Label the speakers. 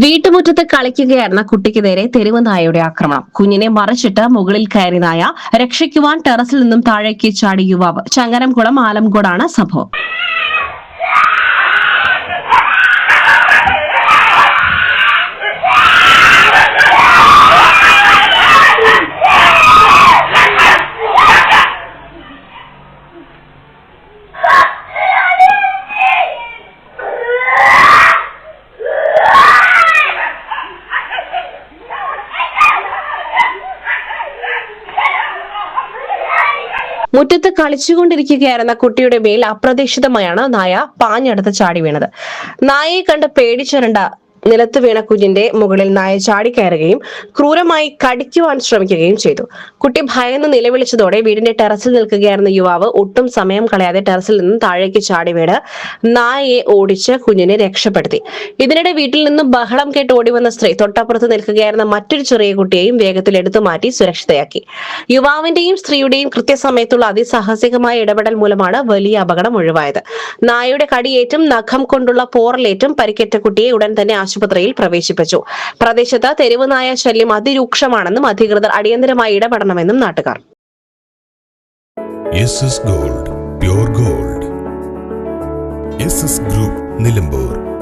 Speaker 1: വീട്ടുമുറ്റത്ത് കളിക്കുകയായിരുന്ന കുട്ടിക്ക് നേരെ തെരുവ് നായയുടെ ആക്രമണം. കുഞ്ഞിനെ മറിച്ചിട്ട് മുകളിൽ കയറി നായ. രക്ഷിക്കുവാൻ ടെറസിൽ നിന്നും താഴേക്ക് ചാടി യുവാവ്. ചങ്ങരംകുളം ആലംകോടാണ് സംഭവം. മുറ്റത്ത് കളിച്ചുകൊണ്ടിരിക്കുകയായിരുന്ന കുട്ടിയുടെ മേൽ അപ്രതീക്ഷിതമായാണ് നായ പാഞ്ഞെടുത്ത് ചാടി വീണത്. നായയെ കണ്ട് പേടിച്ചരണ്ട നിലത്ത് വീണ കുഞ്ഞിന്റെ മുകളിൽ നായ ചാടിക്കയറുകയും ക്രൂരമായി കടിക്കുവാൻ ശ്രമിക്കുകയും ചെയ്തു. കുട്ടി ഭയന്ന് നിലവിളിച്ചതോടെ വീടിന്റെ ടെറസിൽ നിൽക്കുകയായിരുന്ന യുവാവ് ഒട്ടും സമയം കളയാതെ ടെറസിൽ നിന്നും താഴേക്ക് ചാടി വീണ് നായയെ ഓടിച്ച് കുഞ്ഞിനെ രക്ഷപ്പെടുത്തി. ഇതിനിടെ വീട്ടിൽ നിന്നും ബഹളം കേട്ട് ഓടിവന്ന സ്ത്രീ തൊട്ടപ്പുറത്ത് നിൽക്കുകയായിരുന്ന മറ്റൊരു ചെറിയ കുട്ടിയെയും വേഗത്തിൽ എടുത്തു മാറ്റി സുരക്ഷിതയാക്കി. യുവാവിന്റെയും സ്ത്രീയുടെയും കൃത്യസമയത്തുള്ള അതിസാഹസികമായ ഇടപെടൽ മൂലമാണ് വലിയ അപകടം ഒഴിവായത്. നായയുടെ കടിയേറ്റും നഖം കൊണ്ടുള്ള പോറലേറ്റും പരിക്കേറ്റ കുട്ടിയെ ഉടൻ തന്നെ ആശുപത്രിയിൽ പ്രവേശിപ്പിച്ചു. പ്രദേശത്ത് തെരുവ് നായ ശല്യം അതിരൂക്ഷമാണെന്നും അധികൃതർ അടിയന്തരമായി ഇടപെടണമെന്നും നാട്ടുകാർ.
Speaker 2: Gold pure gold group Nilambur.